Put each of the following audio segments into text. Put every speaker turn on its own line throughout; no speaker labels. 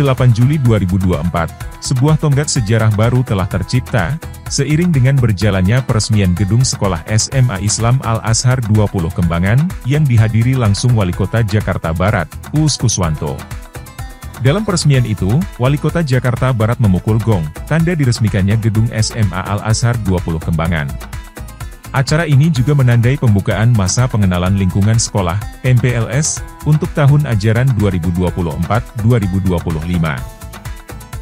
8 Juli 2024, sebuah tonggak sejarah baru telah tercipta, seiring dengan berjalannya peresmian gedung sekolah SMA Islam Al-Azhar 20 Kembangan, yang dihadiri langsung Wali Kota Jakarta Barat, Uus Kuswanto. Dalam peresmian itu, Wali Kota Jakarta Barat memukul gong, tanda diresmikannya gedung SMA Al-Azhar 20 Kembangan. Acara ini juga menandai pembukaan masa pengenalan lingkungan sekolah, MPLS, untuk tahun ajaran 2024-2025.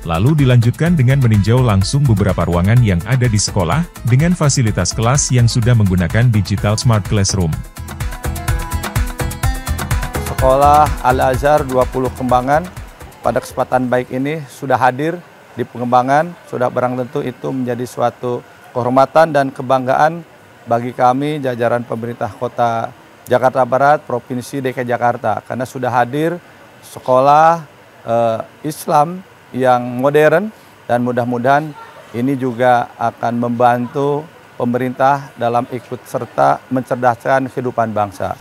Lalu dilanjutkan dengan meninjau langsung beberapa ruangan yang ada di sekolah, dengan fasilitas kelas yang sudah menggunakan digital smart classroom.
Sekolah Al-Azhar 20 Kembangan pada kesempatan baik ini sudah hadir di Pengembangan, sudah barang tentu itu menjadi suatu kehormatan dan kebanggaan bagi kami jajaran pemerintah Kota Jakarta Barat, Provinsi DKI Jakarta, karena sudah hadir sekolah Islam yang modern, dan mudah-mudahan ini juga akan membantu pemerintah dalam ikut serta mencerdaskan kehidupan bangsa.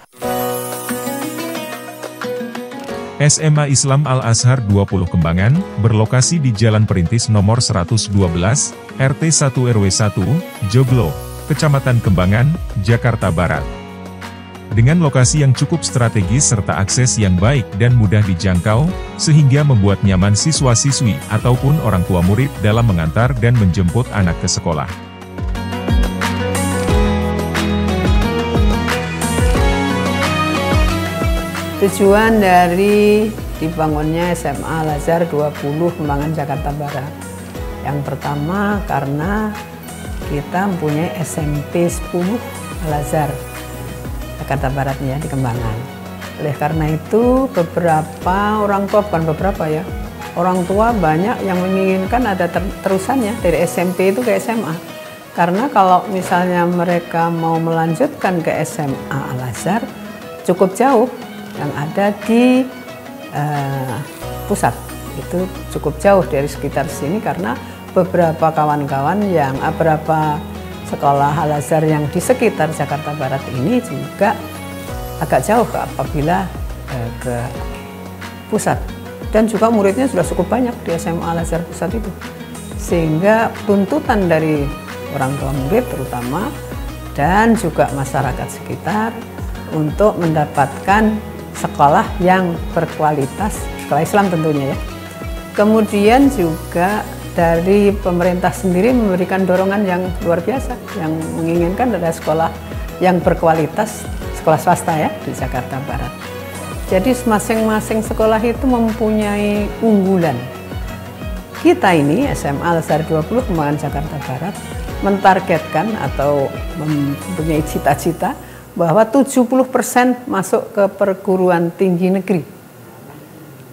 SMA Islam Al-Azhar 20 Kembangan, berlokasi di Jalan Perintis nomor 112, RT 1 RW 1, Joglo, Kecamatan Kembangan, Jakarta Barat. Dengan lokasi yang cukup strategis serta akses yang baik dan mudah dijangkau, sehingga membuat nyaman siswa-siswi ataupun orang tua murid dalam mengantar dan menjemput anak ke sekolah.
Tujuan dari dibangunnya SMA Al-Azhar 20 Kembangan Jakarta Barat. Yang pertama karena kita mempunyai SMP 10 Al-Azhar Jakarta Barat ya, di Kembangan. Oleh karena itu beberapa orang tua, bukan beberapa ya, orang tua banyak yang menginginkan ada terusannya dari SMP itu ke SMA. Karena kalau misalnya mereka mau melanjutkan ke SMA Al-Azhar cukup jauh, yang ada di pusat itu cukup jauh dari sekitar sini, karena beberapa kawan-kawan yang beberapa sekolah Al-Azhar yang di sekitar Jakarta Barat ini juga agak jauh apabila ke pusat, dan juga muridnya sudah cukup banyak di SMA Al-Azhar pusat itu, sehingga tuntutan dari orang tua murid terutama dan juga masyarakat sekitar untuk mendapatkan sekolah yang berkualitas, sekolah Islam tentunya ya. Kemudian juga dari pemerintah sendiri memberikan dorongan yang luar biasa, yang menginginkan ada sekolah yang berkualitas, sekolah swasta ya, di Jakarta Barat. Jadi masing-masing sekolah itu mempunyai unggulan. Kita ini SMA Al-Azhar 20 Kembangan Jakarta Barat mentargetkan atau mempunyai cita-cita bahwa 70% masuk ke perguruan tinggi negeri.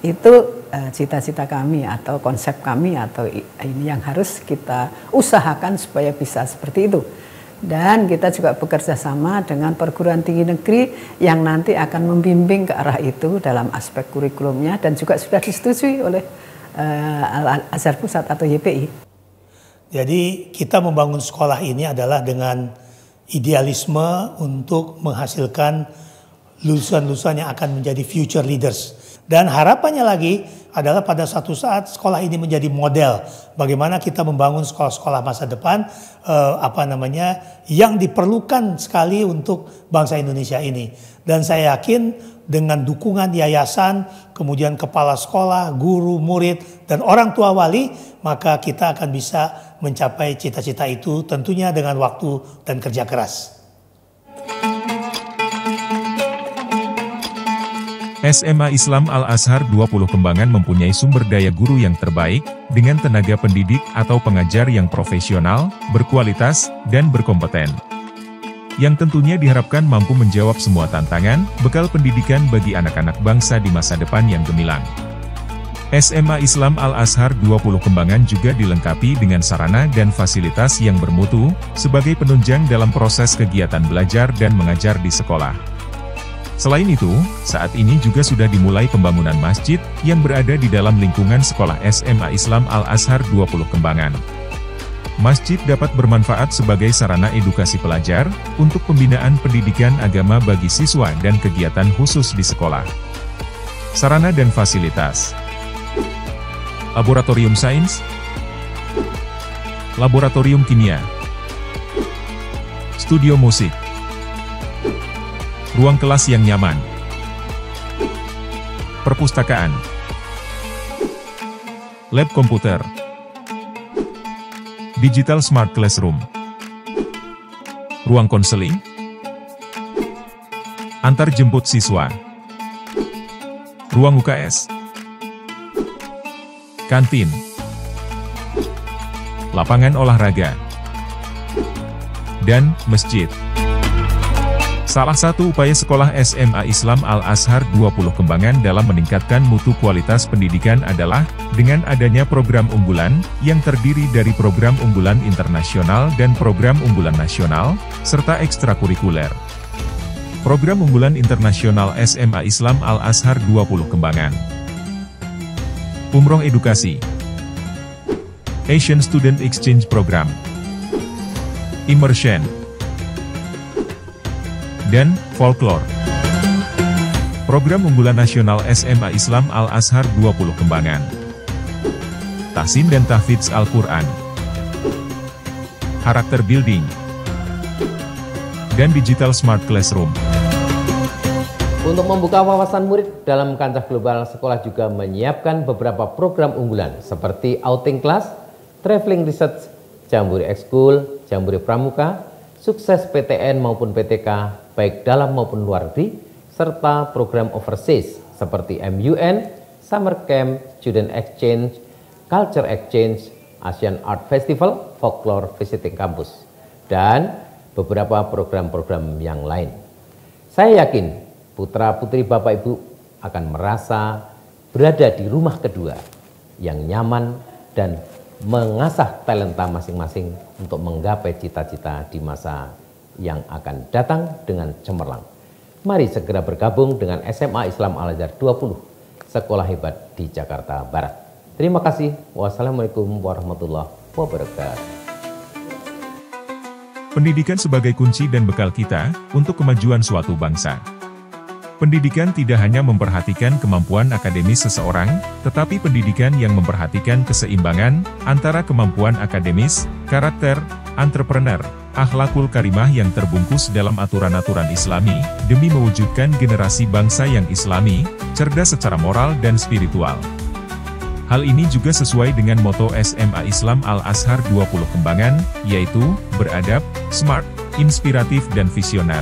Itu cita-cita kami atau konsep kami, atau ini yang harus kita usahakan supaya bisa seperti itu. Dan kita juga bekerja sama dengan perguruan tinggi negeri yang nanti akan membimbing ke arah itu dalam aspek kurikulumnya, dan juga sudah disetujui oleh Al-Azhar Pusat atau YPI.
Jadi kita membangun sekolah ini adalah dengan idealisme untuk menghasilkan lulusan-lulusan yang akan menjadi future leaders. Dan harapannya lagi adalah pada suatu saat sekolah ini menjadi model bagaimana kita membangun sekolah-sekolah masa depan yang diperlukan sekali untuk bangsa Indonesia ini. Dan saya yakin dengan dukungan yayasan, kemudian kepala sekolah, guru, murid, dan orang tua wali, maka kita akan bisa mencapai cita-cita itu tentunya dengan waktu dan kerja keras.
SMA Islam Al-Azhar 20 Kembangan mempunyai sumber daya guru yang terbaik, dengan tenaga pendidik atau pengajar yang profesional, berkualitas, dan berkompeten. Yang tentunya diharapkan mampu menjawab semua tantangan, bekal pendidikan bagi anak-anak bangsa di masa depan yang gemilang. SMA Islam Al-Azhar 20 Kembangan juga dilengkapi dengan sarana dan fasilitas yang bermutu, sebagai penunjang dalam proses kegiatan belajar dan mengajar di sekolah. Selain itu, saat ini juga sudah dimulai pembangunan masjid, yang berada di dalam lingkungan sekolah SMA Islam Al-Azhar 20 Kembangan. Masjid dapat bermanfaat sebagai sarana edukasi pelajar, untuk pembinaan pendidikan agama bagi siswa dan kegiatan khusus di sekolah. Sarana dan fasilitas. Laboratorium Sains, Laboratorium Kimia, Studio Musik, Ruang kelas yang nyaman, Perpustakaan, Lab komputer, Digital Smart Classroom, Ruang konseling, Antar jemput siswa, Ruang UKS, Kantin, Lapangan olahraga, dan masjid. Salah satu upaya Sekolah SMA Islam Al-Azhar 20 Kembangan dalam meningkatkan mutu kualitas pendidikan adalah dengan adanya program unggulan yang terdiri dari program unggulan internasional dan program unggulan nasional, serta ekstrakurikuler. Program unggulan internasional SMA Islam Al-Azhar 20 Kembangan. Umroh edukasi, Asian Student Exchange Program, Immersion, dan Folklore. Program unggulan nasional SMA Islam Al-Azhar 20 Kembangan. Tahsin dan Tahfidz Al-Quran, Karakter Building, dan Digital Smart Classroom.
Untuk membuka wawasan murid dalam kancah global, sekolah juga menyiapkan beberapa program unggulan seperti outing class, traveling research, jambore ekskul, jambore pramuka, sukses PTN maupun PTK baik dalam maupun luar negeri, serta program overseas seperti MUN, Summer Camp, Student Exchange, Culture Exchange, Asian Art Festival, Folklore Visiting Campus, dan beberapa program-program yang lain. Saya yakin putra-putri Bapak Ibu akan merasa berada di rumah kedua yang nyaman dan mengasah talenta masing-masing untuk menggapai cita-cita di masa yang akan datang dengan cemerlang. Mari segera bergabung dengan SMA Islam Al-Azhar 20, sekolah hebat di Jakarta Barat. Terima kasih. Wassalamualaikum warahmatullahi wabarakatuh.
Pendidikan sebagai kunci dan bekal kita untuk kemajuan suatu bangsa. Pendidikan tidak hanya memperhatikan kemampuan akademis seseorang, tetapi pendidikan yang memperhatikan keseimbangan antara kemampuan akademis, karakter, entrepreneur, akhlakul karimah yang terbungkus dalam aturan-aturan Islami, demi mewujudkan generasi bangsa yang Islami, cerdas secara moral dan spiritual. Hal ini juga sesuai dengan moto SMA Islam Al-Azhar 20 Kembangan, yaitu beradab, smart, inspiratif dan visioner.